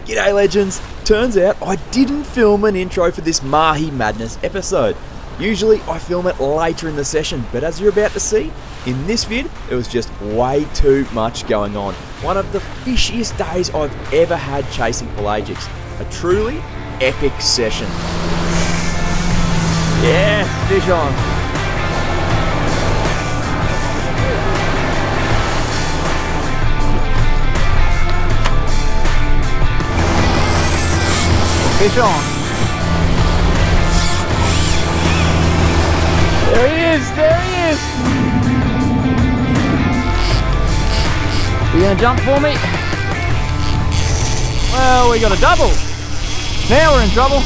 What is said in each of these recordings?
G'day legends! Turns out I didn't film an intro for this Mahi Madness episode. Usually I film it later in the session, but as you're about to see, in this vid, it was just way too much going on. One of the fishiest days I've ever had chasing pelagics. A truly epic session. Yeah, fish on. Fish on. There he is, there he is. You gonna jump for me? Well, we got a double. Now we're in trouble.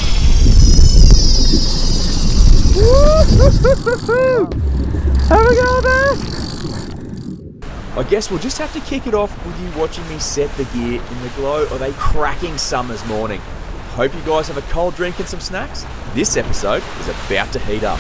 Have a go there. I guess we'll just have to kick it off with you watching me set the gear in the glow of a cracking summer's morning. Hope you guys have a cold drink and some snacks. This episode is about to heat up.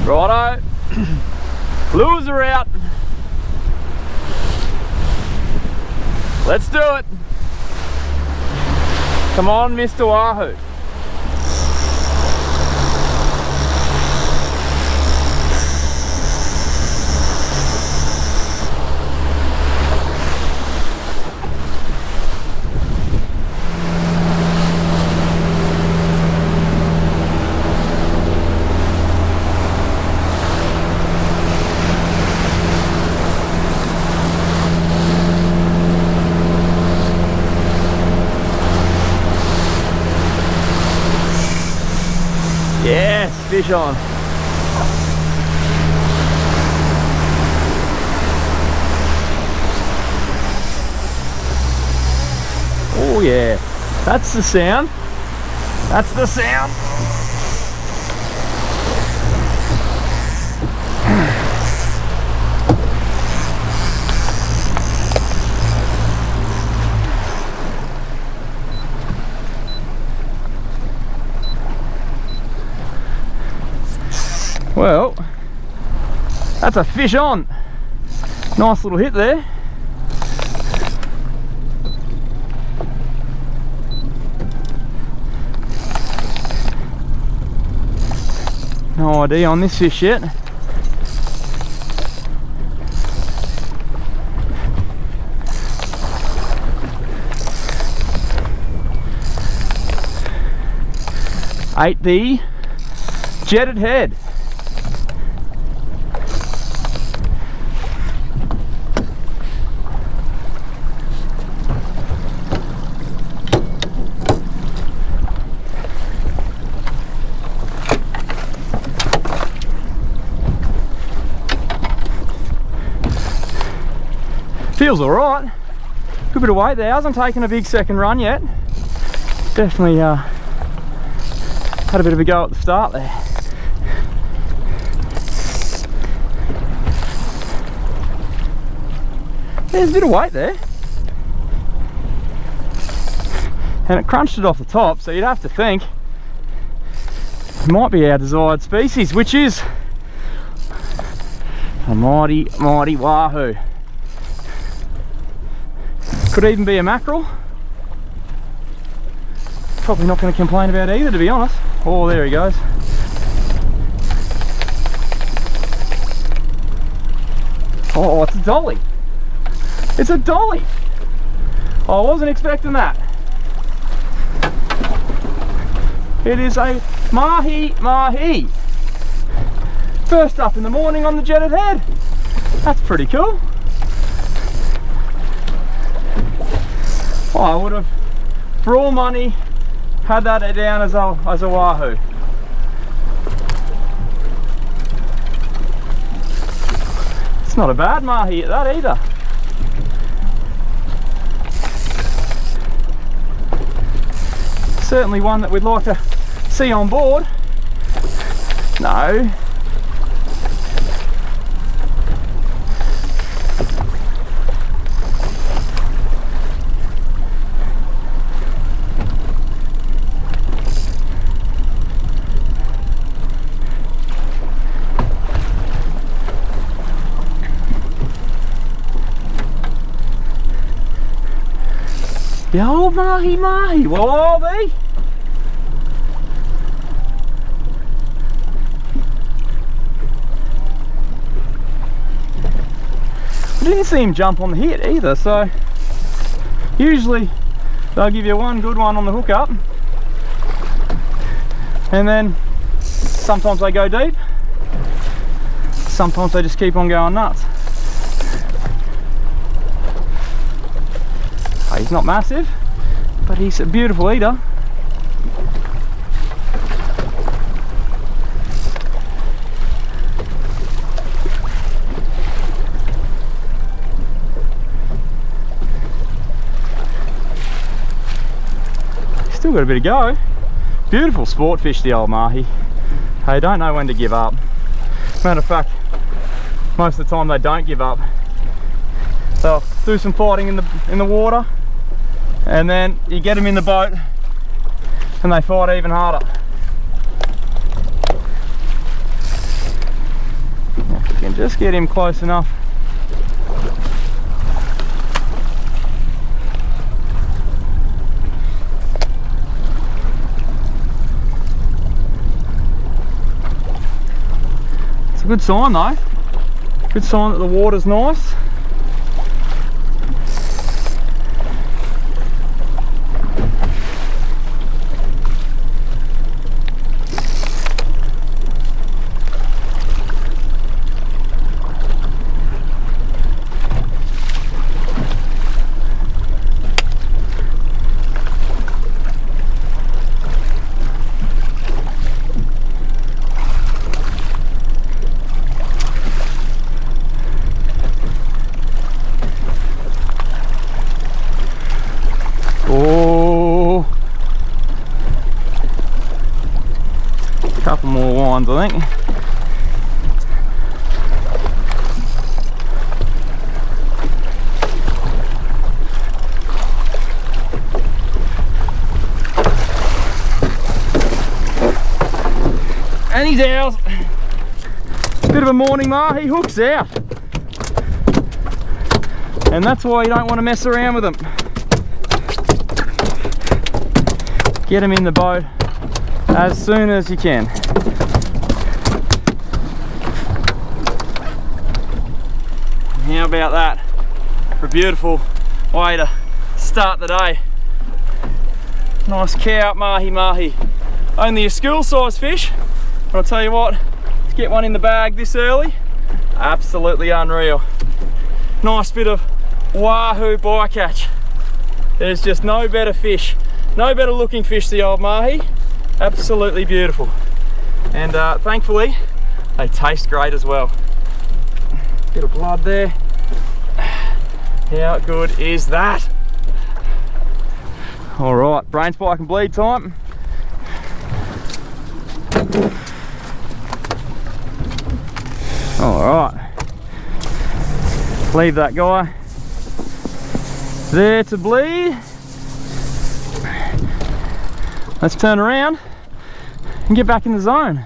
Righto, lures are out. Let's do it. Come on, Mr. Wahoo. Yes, fish on. Oh yeah, that's the sound. That's the sound. Well, that's a fish on. Nice little hit there. No idea on this fish yet. Ate the jetted head. Feels alright. Good bit of weight there. Hasn't taken a big second run yet. Definitely had a bit of a go at the start there. There's a bit of weight there. And it crunched it off the top, so you'd have to think it might be our desired species, which is a mighty, mighty wahoo. Could even be a mackerel. Probably not going to complain about either, to be honest. Oh, there he goes. Oh, it's a dolly. It's a dolly. Oh, I wasn't expecting that. It is a mahi. First up in the morning on the jetted head. That's pretty cool. Oh, I would have, for all money, had that down as a wahoo. It's not a bad mahi at that either. Certainly one that we'd like to see on board. No. The old Mahi Wallaby. I didn't see him jump on the hit either, so usually they'll give you one good one on the hook up, and then sometimes they go deep, sometimes they just keep on going nuts. He's not massive, but he's a beautiful eater. Still got a bit to go. Beautiful sport fish, the old Mahi. They don't know when to give up. Matter of fact, most of the time they don't give up. They'll do some fighting in the water, and then you get them in the boat and they fight even harder. If you can just get him close enough. It's a good sign though. Good sign that the water's nice. Couple more winds, I think. And he's out. Bit of a morning Mahi, hook's out. And that's why you don't want to mess around with them. Get them in the boat as soon as you can. How about that for a beautiful way to start the day? Nice cow mahi. Only a school size fish, but I'll tell you what, to get one in the bag this early, absolutely unreal. Nice bit of wahoo bycatch. There's just no better fish, no better looking fish, the old Mahi. Absolutely beautiful. And thankfully, they taste great as well. Bit of blood there. How good is that? All right, brain spike and bleed time. All right, leave that guy there to bleed. Let's turn around and get back in the zone.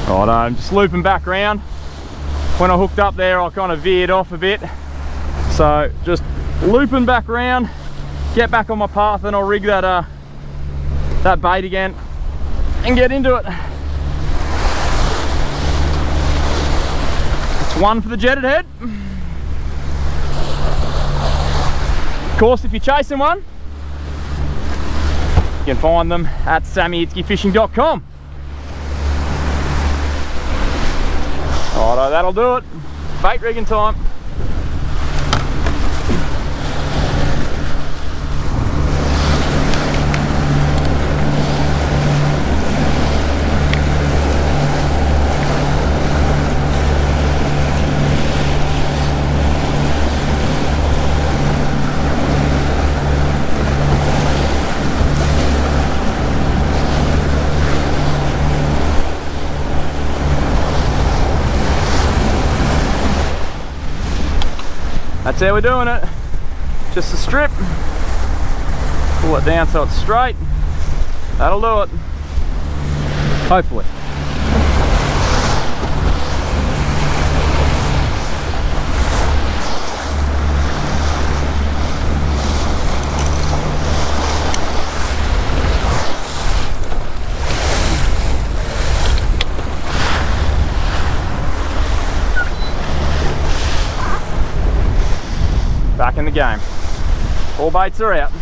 Right, I'm just looping back around. When I hooked up there, I kind of veered off a bit. So just looping back around, get back on my path, and I'll rig that that bait again and get into it. It's one for the jetted head. Of course, if you're chasing one, you can find them at sammyhitzkefishing.com. Righto, that'll do it. Bait rigging time. That's how we're doing it. Just a strip. Pull it down so it's straight. That'll do it. Hopefully. back in the game. All baits are out.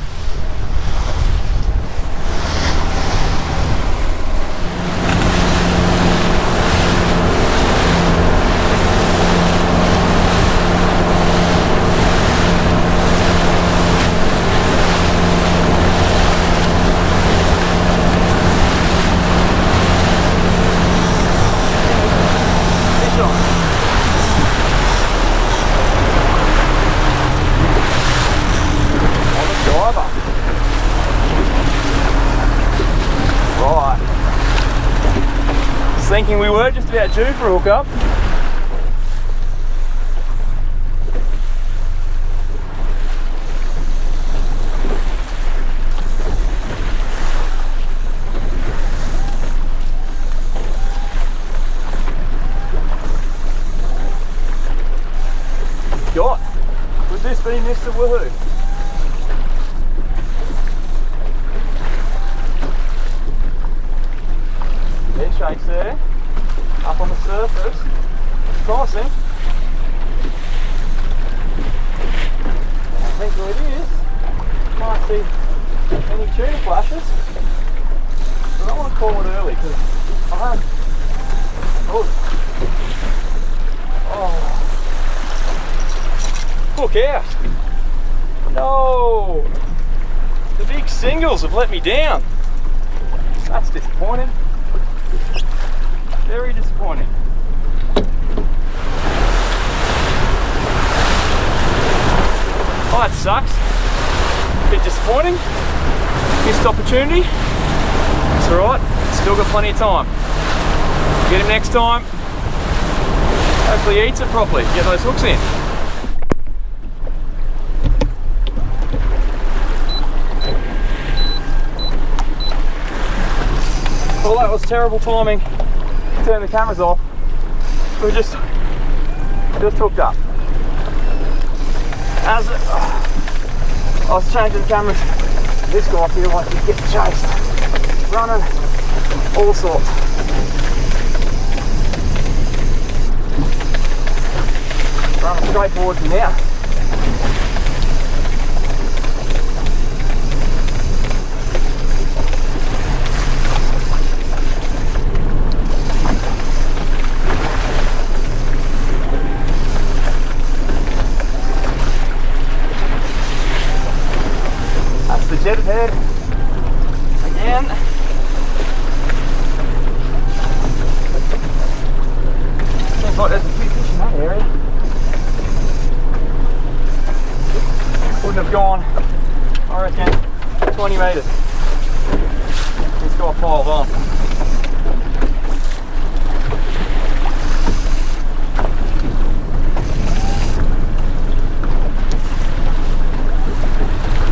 Thinking we were just about due for a hookup. God, would this be Mr. Woohoo? Head shakes there, up on the surface, crossing. I think where it is, might see any tuna flashes, but I don't want to call it early because I don't. Hook out. No, the big singles have let me down. That's disappointing. Very disappointing. Oh, that sucks. A bit disappointing. Missed opportunity. It's alright. Still got plenty of time. Get him next time. Hopefully he eats it properly. Get those hooks in. Well, that was terrible timing. Turn the cameras off. We just hooked up. As I was changing the cameras, this guy feels like he's getting chased, running, all sorts. Running straight towards me now. Jetted head again. Seems like there's a few fish in that area. Wouldn't have gone, I reckon, 20 metres. This guy piled on.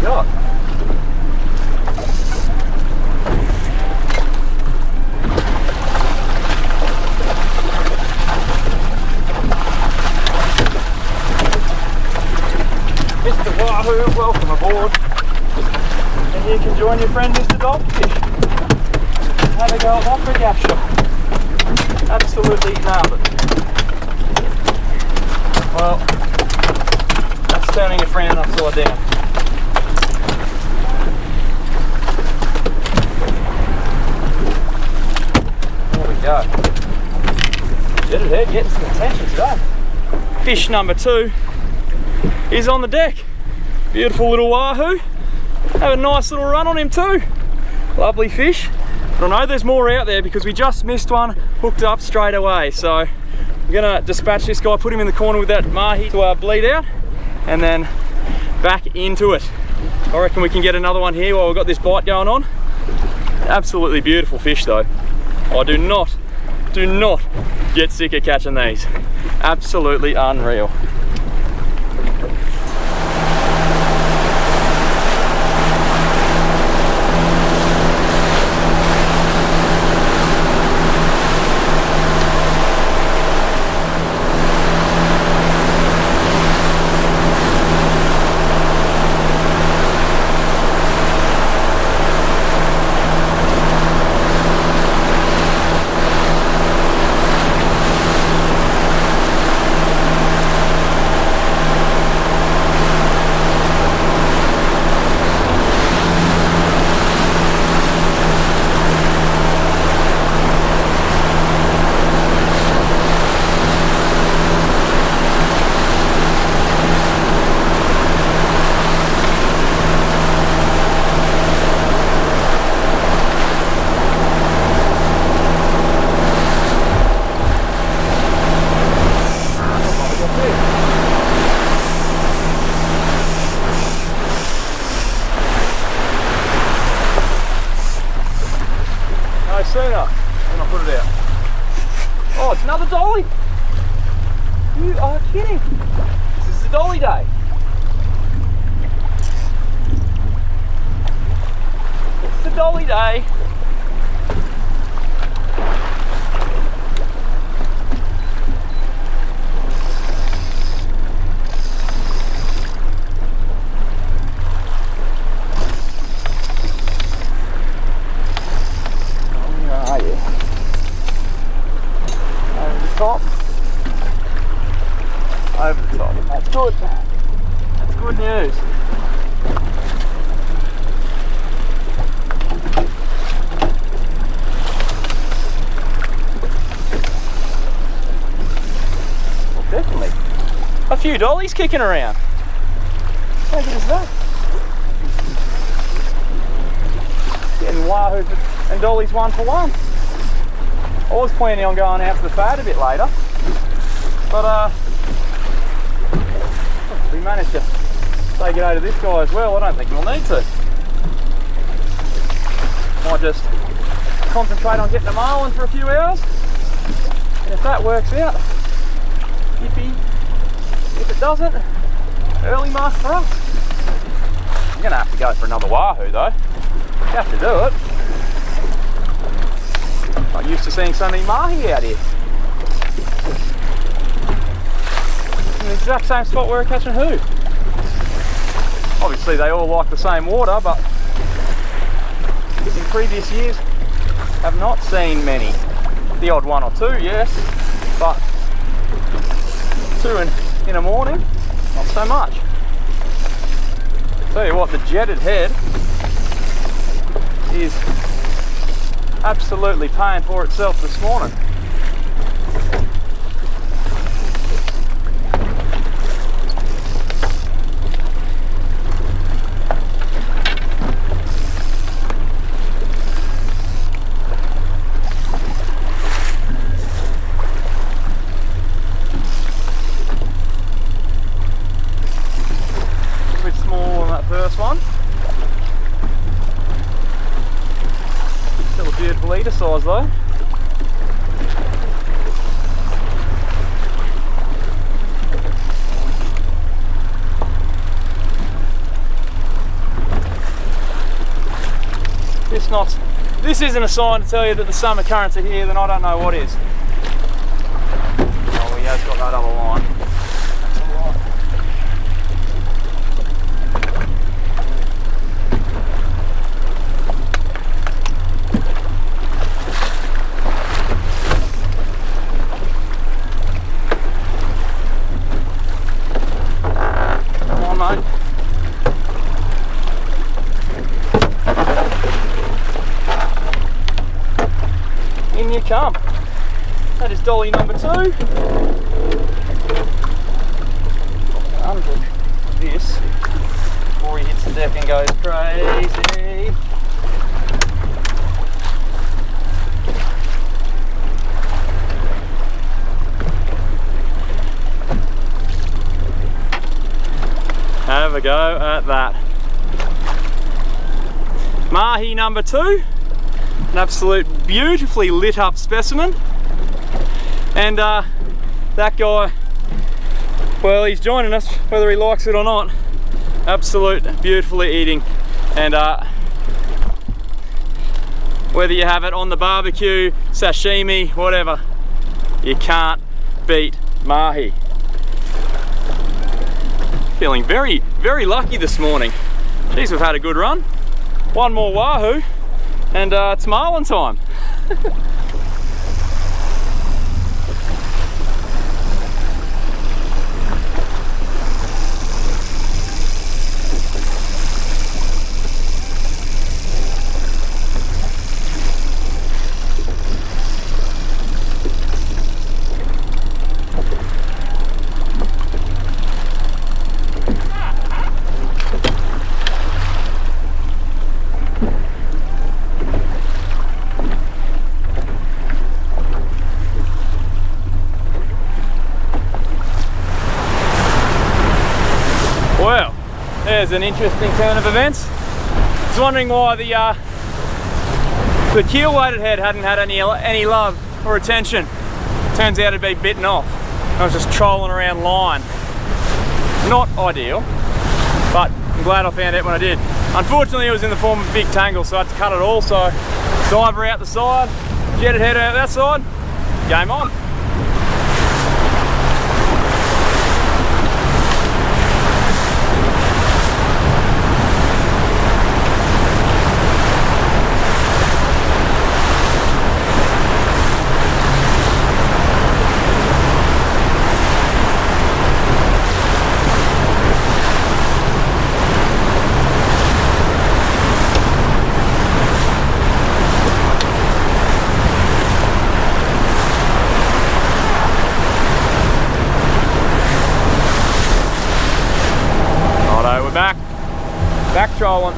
God. Welcome aboard, and you can join your friend Mr. Dolphinfish. Have a go at that for a gap shot. Absolutely nailed it. Well, that's turning your friend upside down. There we go. Jetted head getting some attention today. Fish number 2 is on the deck. Beautiful little wahoo. Have a nice little run on him too. Lovely fish. But I know there's more out there because we just missed one, hooked up straight away. So I'm gonna dispatch this guy, put him in the corner with that mahi to bleed out, and then back into it. I reckon we can get another one here while we've got this bite going on. Absolutely beautiful fish though. I do not get sick of catching these. Absolutely unreal. no sooner than I put it out. Oh, it's another dolly. You are kidding. This is a dolly day. It's a dolly day. Over the top. That's good. That's good news. Well, definitely. A few dollies kicking around. How good is that? Getting wahoos and dollies 1 for 1. I was planning on going out to the fad a bit later, but we managed to take it over to this guy as well. I don't think we'll need to. Might just concentrate on getting the marlin for a few hours, and if that works out, yippee. If it doesn't, early mark for us. I'm gonna have to go for another wahoo though. You have to do it. I'm used to seeing so many mahi out here. In the exact same spot where we're catching who. Obviously they all like the same water, but in previous years have not seen many. The odd 1 or 2, yes, but 2 in a morning, not so much. Tell you what, the jetted head is absolutely paying for itself this morning. A bit smaller than that first one. Still a beautiful eater size though. This isn't a sign to tell you that the summer currents are here, then I don't know what is. Oh, he has got that other line. That's all right. Come on, mate. In you come. That is dolly number 2. Unhook this before he hits the deck and goes crazy. Have a go at that. Mahi number 2. An absolute beautifully lit up specimen, and that guy, well, he's joining us whether he likes it or not. Absolute beautifully eating, and whether you have it on the barbecue, sashimi, whatever, you can't beat mahi. Feeling very, very lucky this morning. Geez, we've had a good run. One more wahoo and it's marlin time. Well, there's an interesting turn of events. I was wondering why the The keel-weighted head hadn't had any love or attention. Turns out it'd be bitten off. I was just trolling around line. Not ideal, but I'm glad I found it when I did. Unfortunately, it was in the form of a big tangle, so I had to cut it all. So diver out the side, jetted head out that side, game on. Back trolling.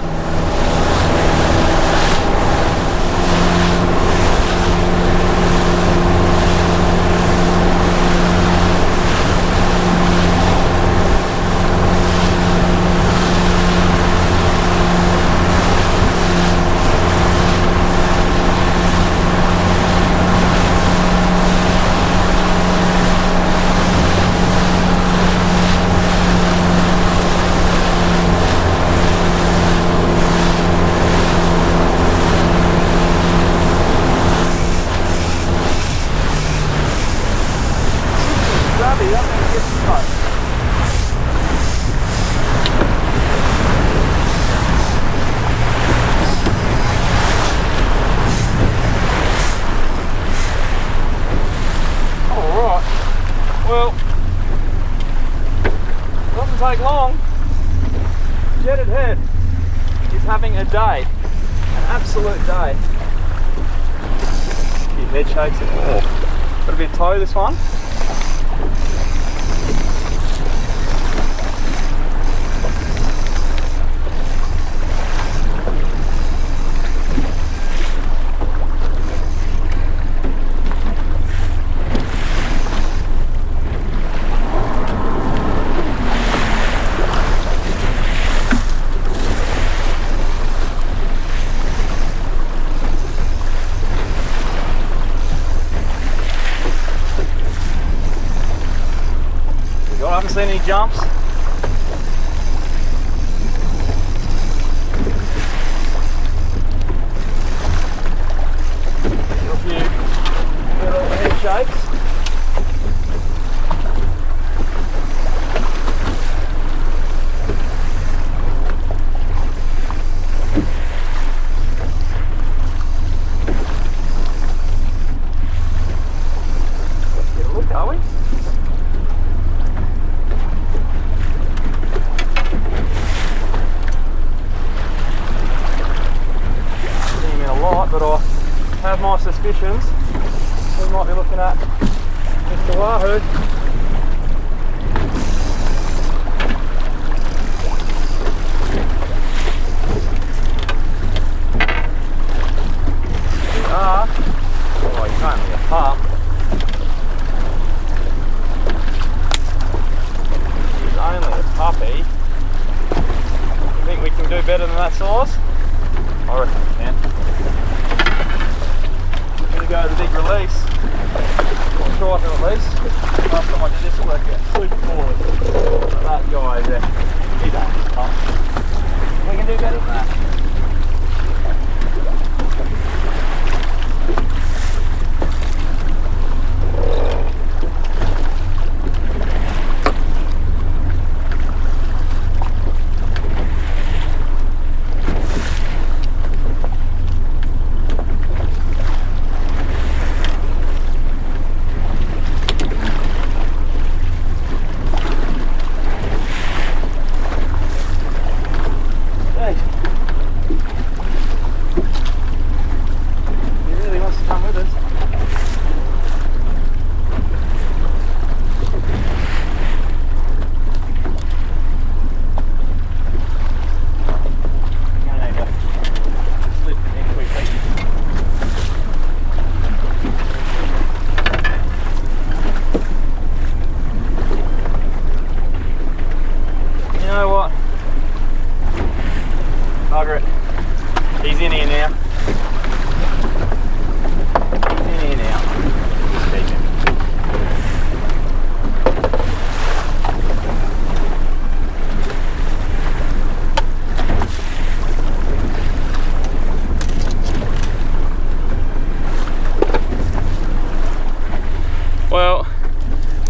Take long. Jetted head is having a day, an absolute day. Your head shakes it. Oh. Got a bit of toe this one. I haven't seen any jumps. A few little head shakes. Let's get a look, are we? But I have my suspicions. We might be looking at Mr. Wahoo. We are. Oh, he's only a pup. He's only a puppy. You think we can do better than that size? I reckon we can. Go to the big release, or try to at least. Last time I did this, it worked out super poorly. So that guy there, he don't pump. We can do better than that.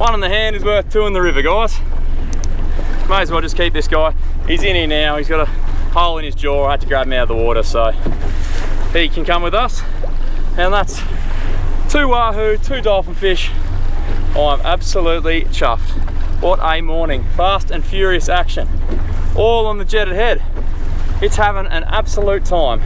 One in the hand is worth two in the river, guys. May as well just keep this guy. He's in here now. He's got a hole in his jaw. I had to grab him out of the water, so he can come with us. And that's 2 wahoo, 2 dolphinfish. I'm absolutely chuffed. What a morning. Fast and furious action. All on the jetted head. It's having an absolute time.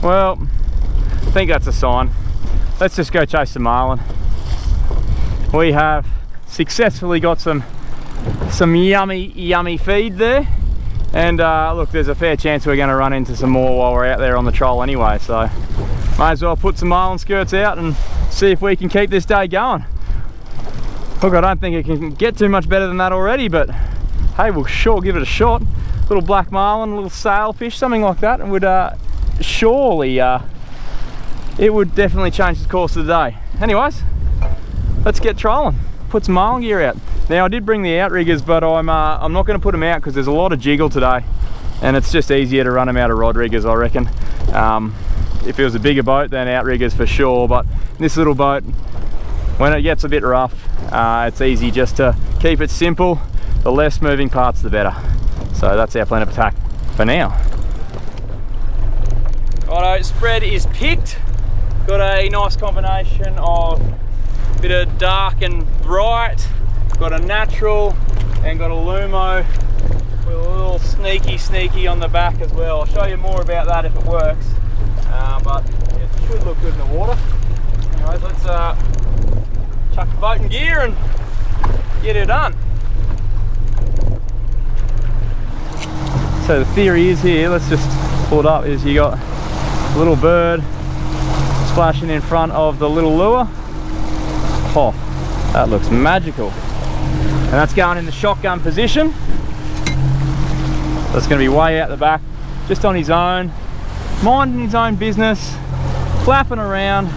Well, I think that's a sign. Let's just go chase some marlin. We have successfully got some yummy feed there. And look, there's a fair chance we're going to run into some more while we're out there on the troll anyway. So may as well put some marlin skirts out and see if we can keep this day going. Look, I don't think it can get too much better than that already, but hey, we'll sure give it a shot. Little black marlin, a little sailfish, something like that, and would surely, it would definitely change the course of the day. Anyways, let's get trolling. Put some marlin gear out. Now I did bring the outriggers, but I'm not going to put them out because there's a lot of jiggle today, and it's just easier to run them out of rod riggers, I reckon. If it was a bigger boat, then outriggers for sure, but this little boat, when it gets a bit rough, it's easy just to keep it simple. The less moving parts, the better. So that's our plan of attack for now. Righto, spread is picked. Got a nice combination of a bit of dark and bright. Got a natural and got a lumo with a little sneaky on the back as well. I'll show you more about that if it works, but it should look good in the water. Anyways, let's chuck the boat in gear and get it done. So the theory is here, let's just pull it up, is you got a little bird splashing in front of the little lure. Oh, that looks magical. And that's going in the shotgun position. That's going to be way out the back, just on his own, minding his own business, flapping around.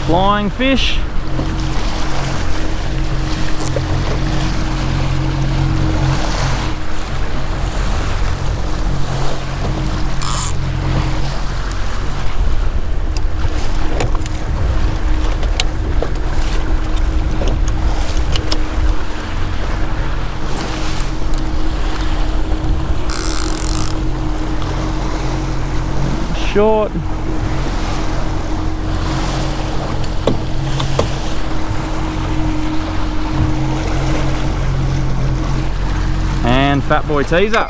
Flying fish. Short. And Fatboy teaser.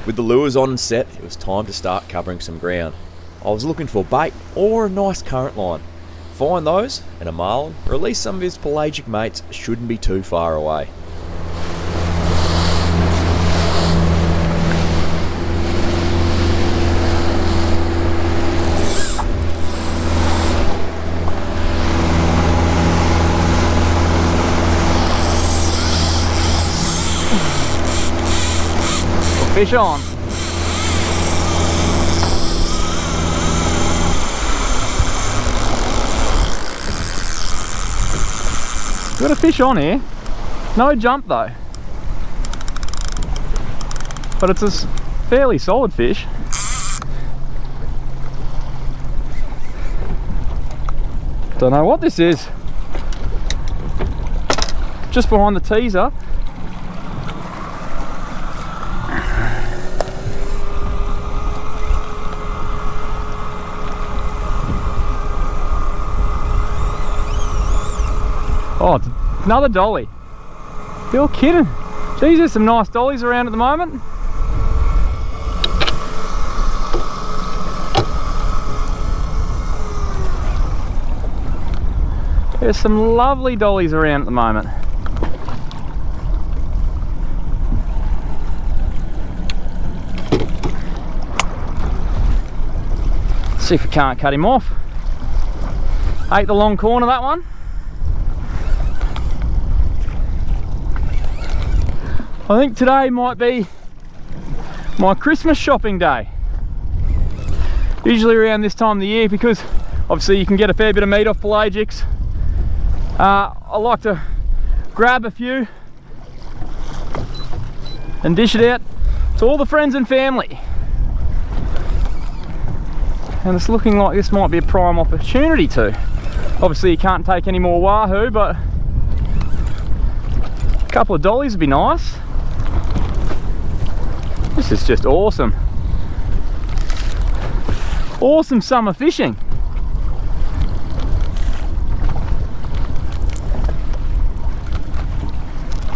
With the lures on and set, it was time to start covering some ground. I was looking for bait or a nice current line. Find those, and a marlin, or at least some of his pelagic mates, shouldn't be too far away. Fish on. Got a fish on here. No jump though. But it's a fairly solid fish. Don't know what this is. Just behind the teaser. Oh, it's another dolly. You're kidding. Geez, there's some nice dollies around at the moment. There's some lovely dollies around at the moment. See if we can't cut him off. Ate the long corner, that one. I think today might be my Christmas shopping day. Usually around this time of the year, because obviously you can get a fair bit of meat off pelagics. I like to grab a few and dish it out to all the friends and family. And it's looking like this might be a prime opportunity to. Obviously you can't take any more wahoo, but a couple of dollies would be nice. This is just awesome. Awesome summer fishing.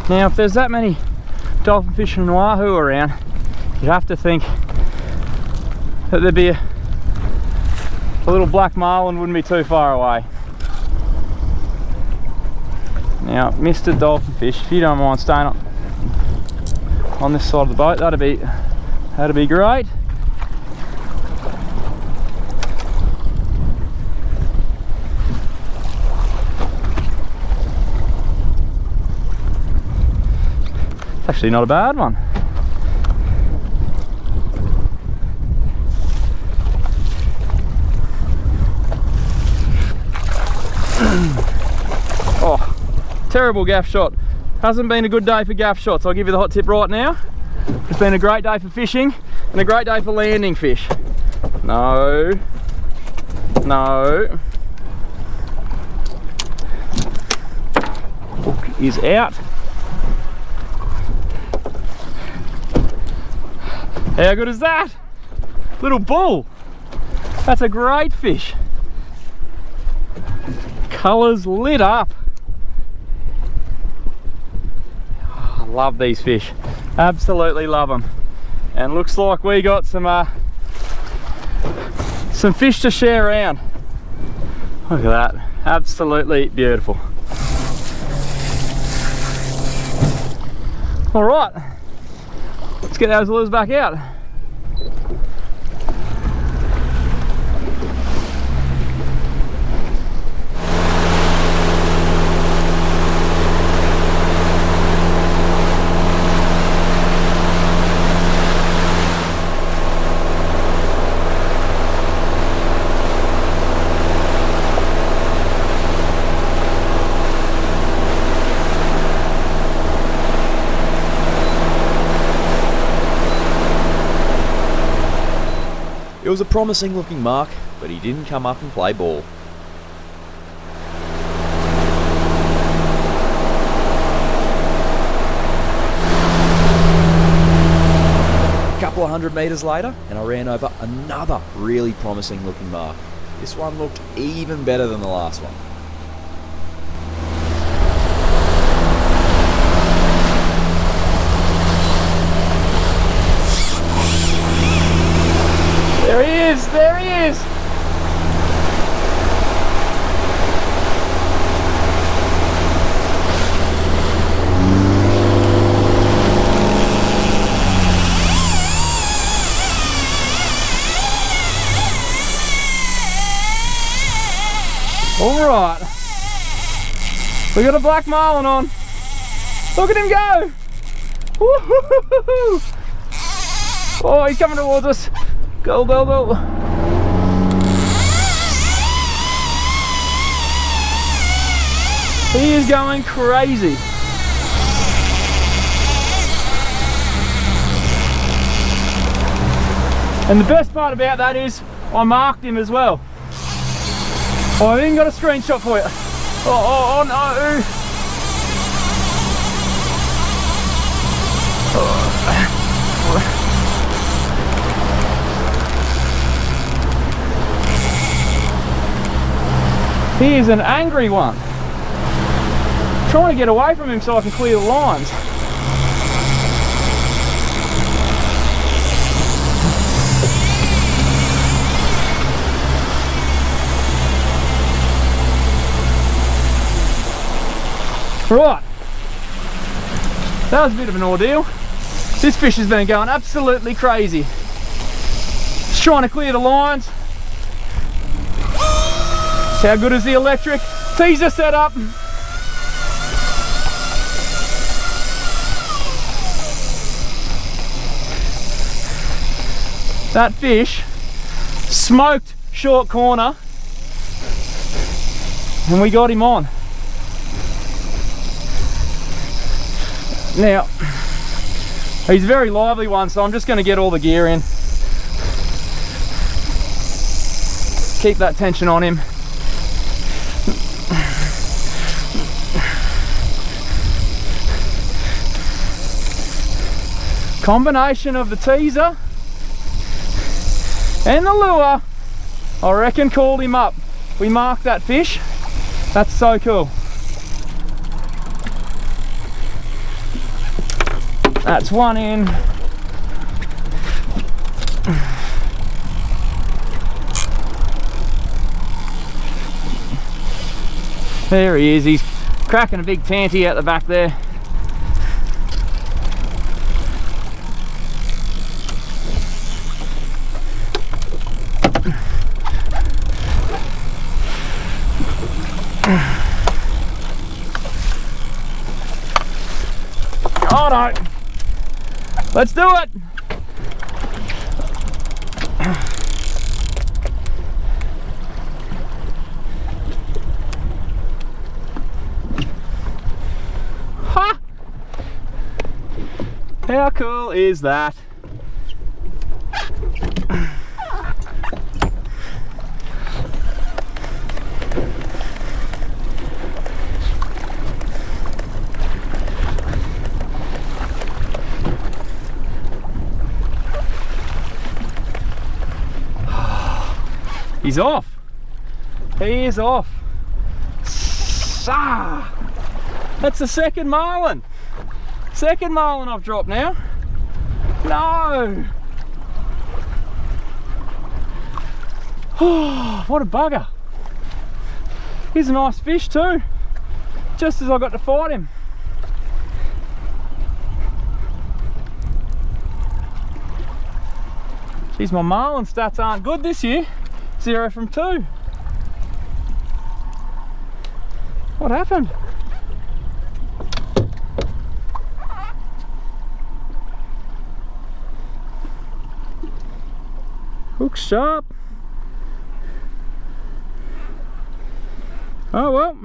Now if there's that many dolphinfish and wahoo around, you'd have to think that there'd be a little black marlin wouldn't be too far away. Now, Mr. Dolphinfish, if you don't mind staying on this side of the boat, that'd be great. It's actually not a bad one. Oh, terrible gaff shot. Hasn't been a good day for gaff shots, I'll give you the hot tip right now. It's been a great day for fishing and a great day for landing fish. No. No. Hook is out. How good is that? Little bull. That's a great fish. Colours lit up. Oh, I love these fish. Absolutely love them. And looks like we got some fish to share around. Look at that. Absolutely beautiful. All right. Let's get those lures back out. It was a promising looking mark, but he didn't come up and play ball. A couple of 100 metres later, and I ran over another really promising looking mark. This one looked even better than the last one. There he is, there he is. All right, we got a black marlin on. Look at him go. Woo-hoo-hoo-hoo. Oh, he's coming towards us. Go, go, go. He is going crazy. And the best part about that is I marked him as well. Oh, I've even got a screenshot for you. Oh no. He is an angry one. I'm trying to get away from him so I can clear the lines. Right, that was a bit of an ordeal. This fish has been going absolutely crazy. Just trying to clear the lines. How good is the electric teaser setup? That fish smoked short corner and we got him on. Now, he's a very lively one, so I'm just going to get all the gear in. Keep that tension on him. Combination of the teaser and the lure, I reckon, called him up. We marked that fish. That's so cool. That's one in. There he is. He's cracking a big tanty out the back there. Oh no! Let's do it! Ha! How cool is that? He's off. He is off. That's the second marlin. Second marlin I've dropped now. No. Oh, what a bugger. He's a nice fish too. Just as I got to fight him. Geez, my marlin stats aren't good this year. 0 from 2. What happened? Hook sharp. Oh well.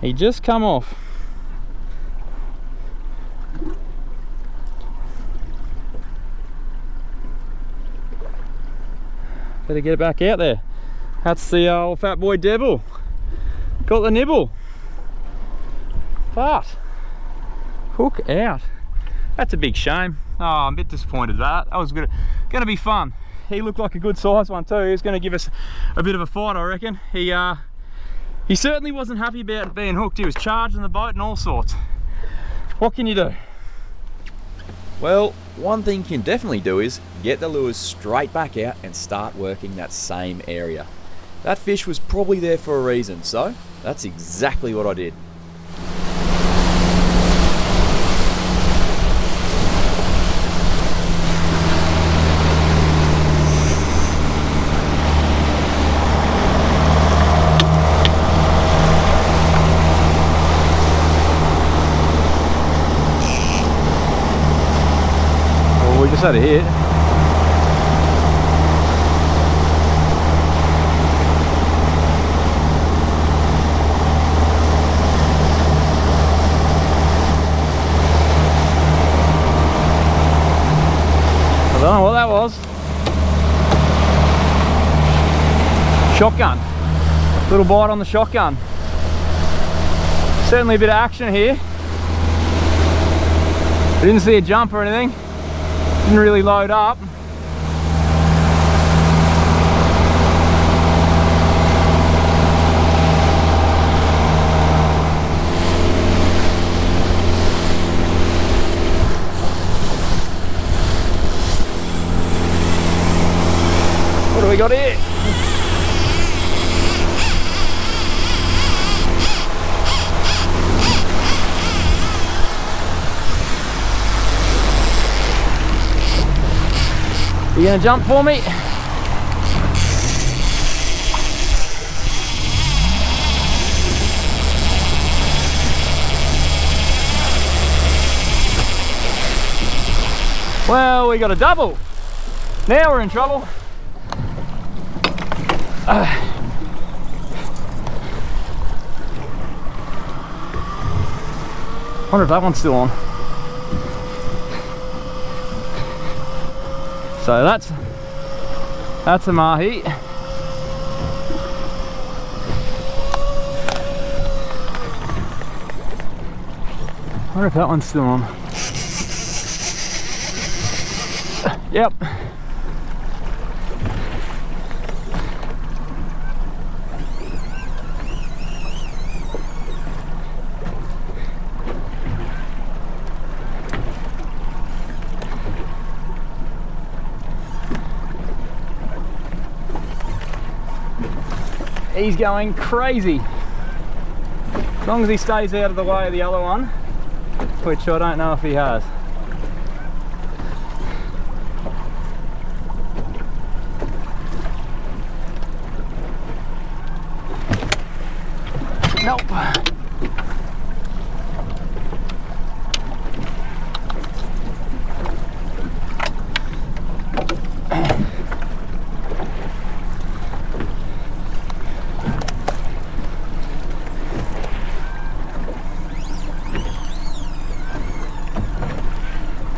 He just come off. Better get it back out there. That's the old fat boy devil. Got the nibble. But hook out. That's a big shame. Oh, I'm a bit disappointed with that. That was gonna be fun. He looked like a good size one too. He was gonna give us a bit of a fight, I reckon. He certainly wasn't happy about being hooked. He was charging the boat and all sorts. What can you do? Well, one thing you can definitely do is get the lures straight back out and start working that same area. That fish was probably there for a reason, so that's exactly what I did. We just had a hit. I don't know what that was. Shotgun. Little bite on the shotgun. Certainly a bit of action here. I didn't see a jump or anything. Didn't really load up. What do we got here? Oh, 1 You gonna jump for me? Well, we got a double. Now we're in trouble. Wonder if that one's still on. So that's a mahi. Wonder if that one's still on. Yep. He's going crazy. As long as he stays out of the way of the other one, which I don't know if he has. Nope.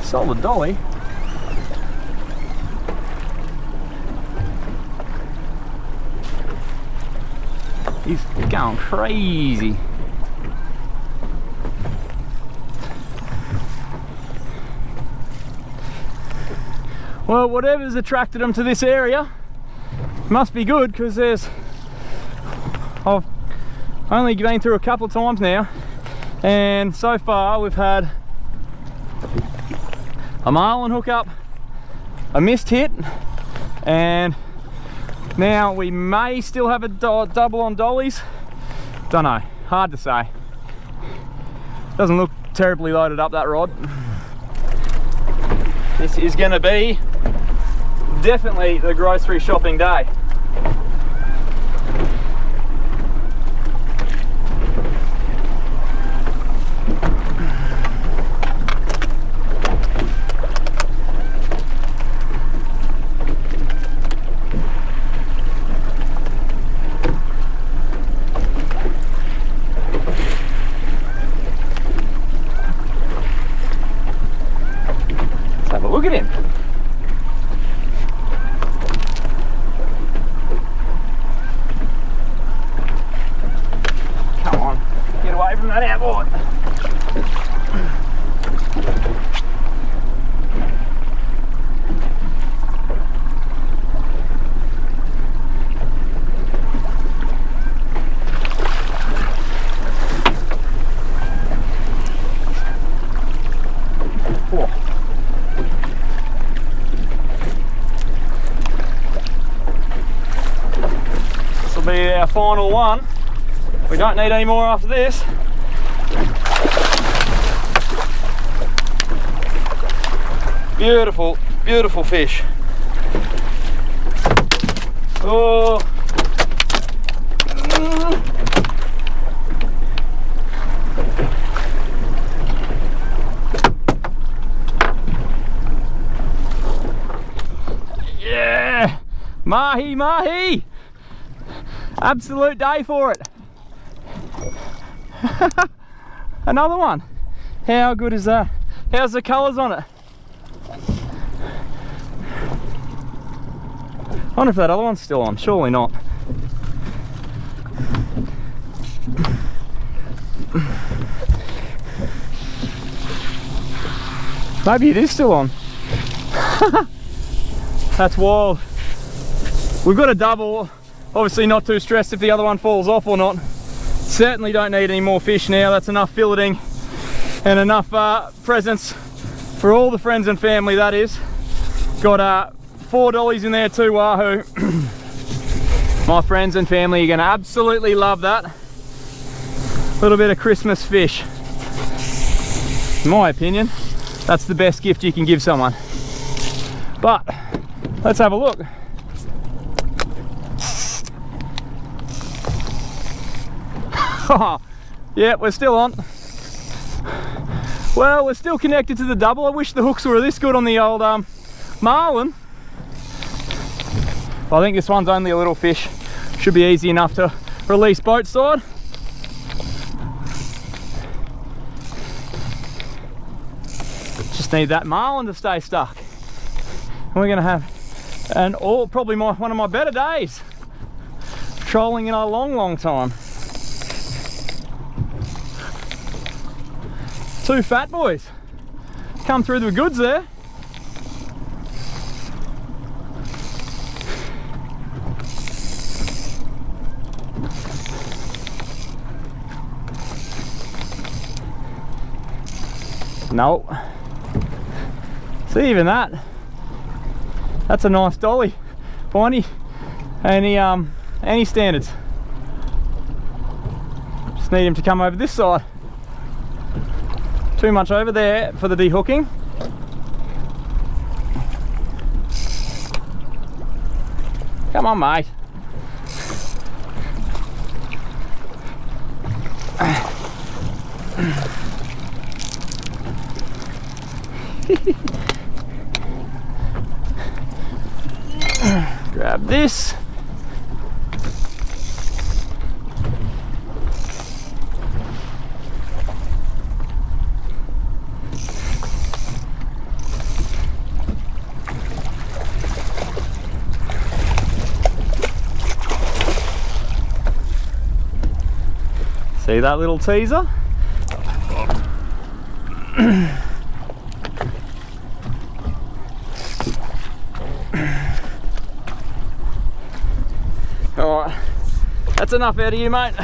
Solid dolly. He's going crazy. Well, whatever's attracted him to this area must be good, because I've only been through a couple of times now, and so far we've had a marlin hook up, a missed hit, and now we may still have a double on dollies. Don't know, hard to say. Doesn't look terribly loaded up, that rod. This is going to be definitely the grocery shopping day. Look at him. Come on, get away from that outboard. Be our final one. We don't need any more after this. Beautiful, beautiful fish. Oh. Yeah, mahi, mahi. Absolute day for it. Another one. How good is that? How's the colours on it? I wonder if that other one's still on. Surely not. Maybe it is still on. That's wild. We've got a double. Obviously not too stressed if the other one falls off or not. Certainly don't need any more fish now. That's enough filleting and enough presents for all the friends and family, that is. Got 4 dollies in there too, wahoo. My friends and family are going to absolutely love that. A little bit of Christmas fish. In my opinion, that's the best gift you can give someone. But Let's have a look. Yeah, we're still on. Well, we're still connected to the double. I wish the hooks were this good on the old marlin. I think this one's only a little fish. Should be easy enough to release boat side. Just need that marlin to stay stuck. And we're gonna have probably one of my better days trolling in a long time. Two fat boys come through the goods there. No. See, even that's a nice dolly for any standards. Just need him to come over this side. Too much over there for the dehooking. Come on, mate. Grab this. See that little teaser? Alright, that's enough out of you, mate.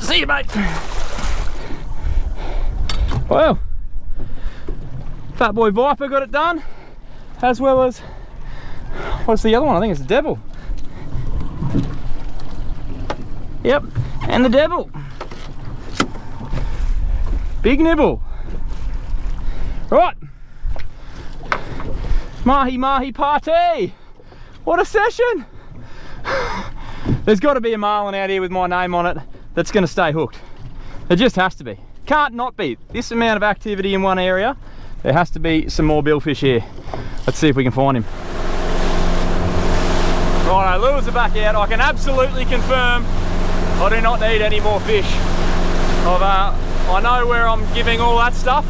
See you, mate. Well, Fatboy Viper got it done, as well as, what's the other one? I think it's the Devil. Yep, and the Devil. Big nibble. Right, Mahi party. What a session. There's got to be a marlin out here with my name on it that's going to stay hooked. There just has to be. Can't not be. This amount of activity in one area, there has to be some more billfish here. Let's see if we can find him. Righto, lures are back out. I can absolutely confirm I do not need any more fish. I know where I'm giving all that stuff.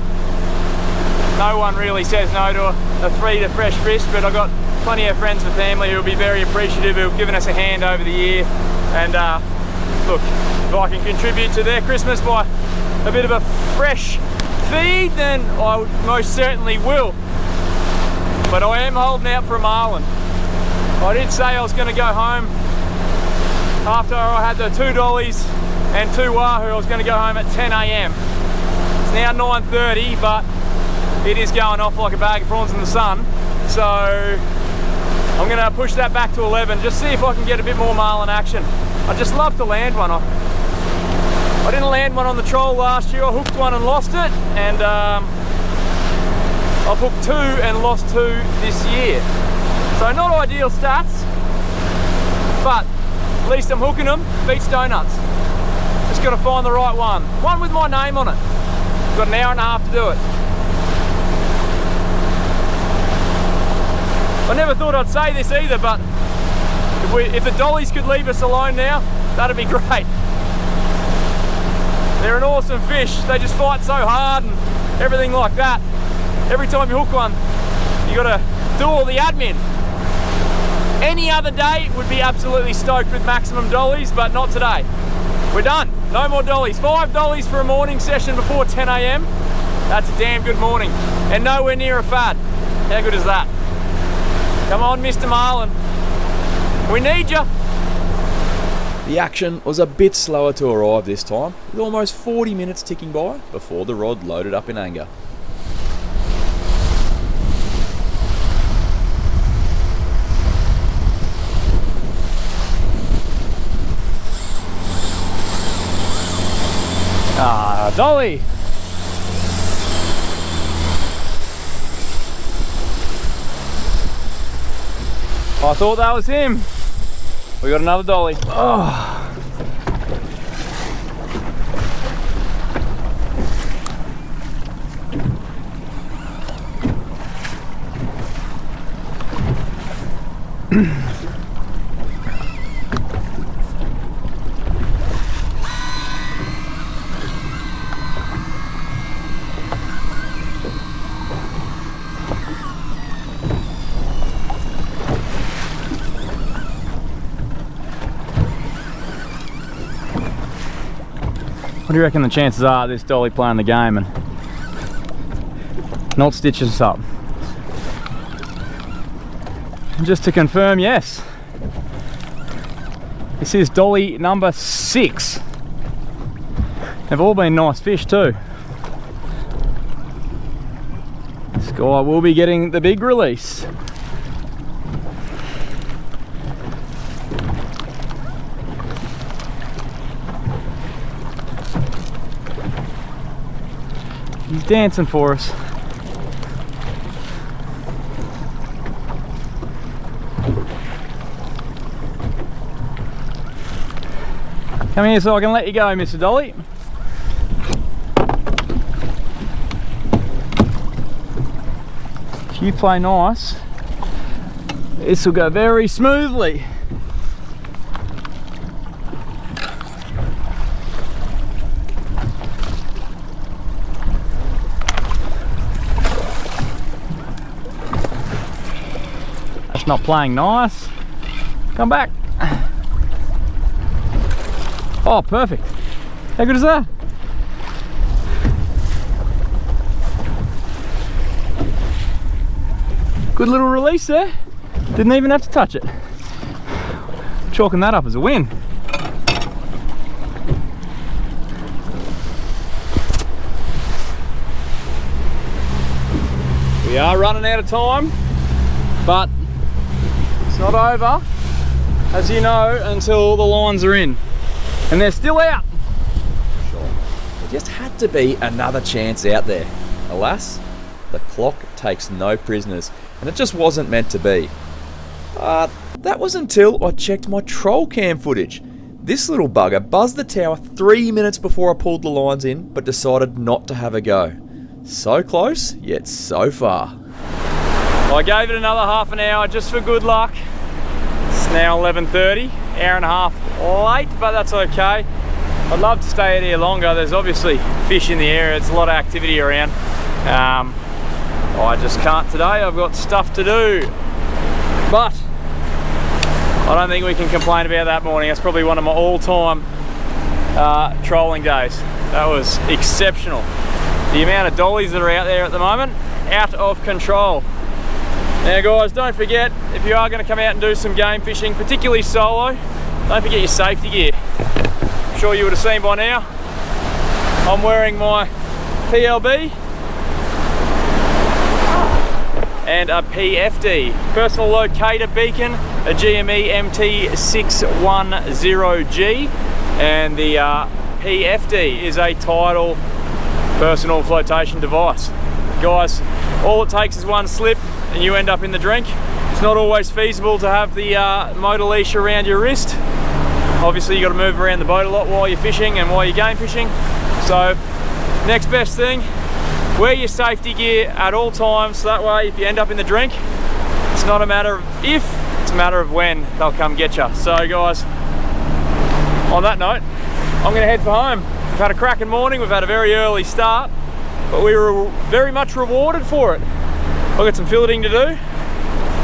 No one really says no to a free to fresh fish, but I've got plenty of friends and family who will be very appreciative, who have given us a hand over the year. And look, if I can contribute to their Christmas by a bit of a fresh feed, then I most certainly will. But I am holding out for a marlin. I did say I was going to go home after I had the 2 dollies and 2 wahoo. I was going to go home at 10 AM. It's now 9:30, but it is going off like a bag of prawns in the sun. So I'm going to push that back to 11, just see if I can get a bit more marlin action. I'd just love to land one. I didn't land one on the troll last year. I hooked one and lost it, and I've hooked 2 and lost 2 this year. So not ideal stats, but at least I'm hooking them, beats donuts. Just got to find the right one. One with my name on it. Got an hour and a half to do it. I never thought I'd say this either, but if the dollies could leave us alone now, that'd be great. They're an awesome fish. They just fight so hard and everything like that. Every time you hook one, you got to do all the admin. Any other day would be absolutely stoked with maximum dollies, but not today. We're done. No more dollies. 5 dollies for a morning session before 10 AM. That's a damn good morning. And nowhere near a fad. How good is that? Come on, Mr. Marlin. We need you. The action was a bit slower to arrive this time, with almost 40 minutes ticking by before the rod loaded up in anger. Dolly! I thought that was him. We got another dolly. Oh. What do you reckon the chances are of this dolly playing the game and not stitching us up? And just to confirm, yes. This is dolly number 6. They've all been nice fish too. This guy will be getting the big release. He's dancing for us. Come here so I can let you go, Mr. Dolly. If you play nice, this will go very smoothly. That's not playing nice. Come back. Oh, perfect. How good is that? Good little release there. Didn't even have to touch it. Chalking that up as a win. We are running out of time, but it's not over, as you know, until the lines are in. And they're still out. Sure. There just had to be another chance out there. Alas, the clock takes no prisoners, and it just wasn't meant to be. That was until I checked my troll cam footage. This little bugger buzzed the tower 3 minutes before I pulled the lines in, but decided not to have a go. So close, yet so far. I gave it another half an hour just for good luck. It's now 11:30, hour and a half late, but that's okay. I'd love to stay out here longer. There's obviously fish in the area, there's a lot of activity around. I just can't today, I've got stuff to do. But I don't think we can complain about that morning. That's probably one of my all-time trolling days. That was exceptional. The amount of dollies that are out there at the moment, out of control. Now guys, don't forget, if you are going to come out and do some game fishing, particularly solo, don't forget your safety gear. I'm sure you would have seen by now, I'm wearing my PLB and a PFD, personal locator beacon, a GME MT610G, and the PFD is a tidal personal flotation device. Guys, all it takes is one slip and you end up in the drink. It's not always feasible to have the motor leash around your wrist. Obviously you got to move around the boat a lot while you're fishing and while you're game fishing. So next best thing, wear your safety gear at all times, so that way if you end up in the drink, it's not a matter of if, it's a matter of when they'll come get you. So guys, on that note, I'm going to head for home. We've had a cracking morning, we've had a very early start, but we were very much rewarded for it. I've got some filleting to do.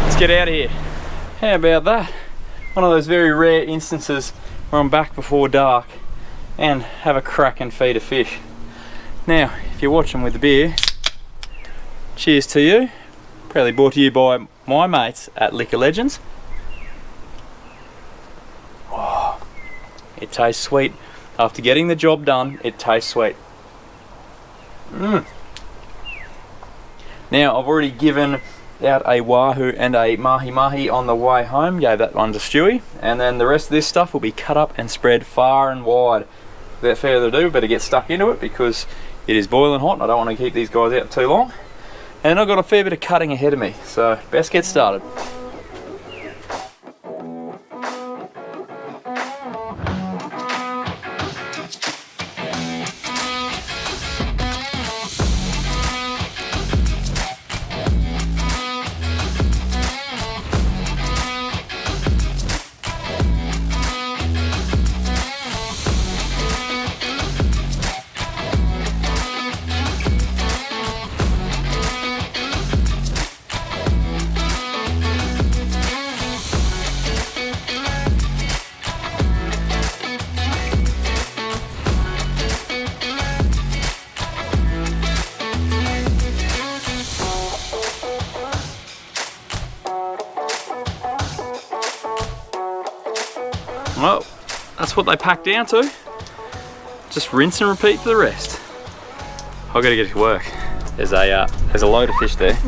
Let's get out of here. How about that? One of those very rare instances where I'm back before dark and have a cracking feed of fish. Now, if you're watching with the beer, cheers to you. Proudly brought to you by my mates at Liquor Legends. Oh, it tastes sweet. After getting the job done, it tastes sweet. Now, I've already given out a wahoo and a mahi on the way home. Gave that one to Stewie, and then the rest of this stuff will be cut up and spread far and wide. without further ado, we better get stuck into it because it is boiling hot and I don't want to keep these guys out too long. And I've got a fair bit of cutting ahead of me, so best get started. Well, that's what they pack down to. Just rinse and repeat for the rest. I've got to get to work. There's a load of fish there.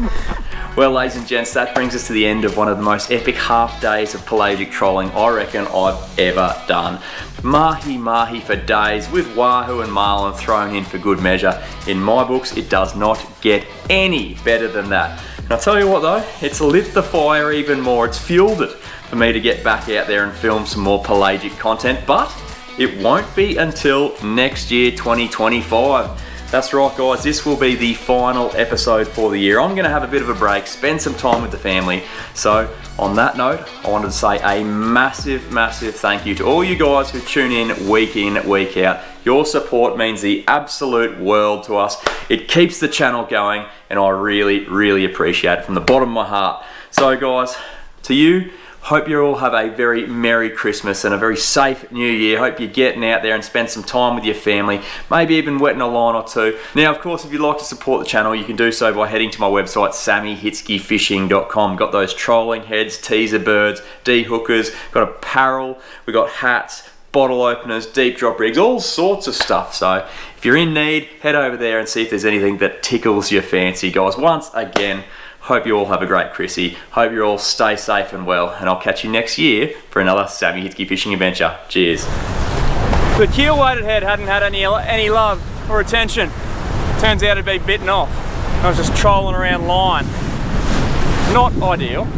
Well, ladies and gents, that brings us to the end of one of the most epic half days of pelagic trolling I reckon I've ever done. Mahi for days with wahoo and marlin thrown in for good measure. In my books, it does not get any better than that. And I'll tell you what though, it's lit the fire even more. It's fueled it for me to get back out there and film some more pelagic content, but it won't be until next year, 2025. That's right guys, this will be the final episode for the year. I'm gonna have a bit of a break, spend some time with the family. So on that note, I wanted to say a massive thank you to all you guys who tune in, week out. Your support means the absolute world to us. It keeps the channel going and I really appreciate it from the bottom of my heart. So guys, to you, hope you all have a very Merry Christmas and a very safe New Year. Hope you're getting out there and spend some time with your family, maybe even wetting a line or two. Now, of course, if you'd like to support the channel, you can do so by heading to my website, sammyhitzkefishing.com. Got those trolling heads, teaser birds, de-hookers, got apparel, we got hats, bottle openers, deep drop rigs, all sorts of stuff. So if you're in need, head over there and see if there's anything that tickles your fancy, guys. Once again, hope you all have a great Chrissy. Hope you all stay safe and well, and I'll catch you next year for another Sammy Hitzke fishing adventure. Cheers. The keel-weighted head hadn't had any love or attention. Turns out it'd be bitten off. I was just trolling around line. Not ideal.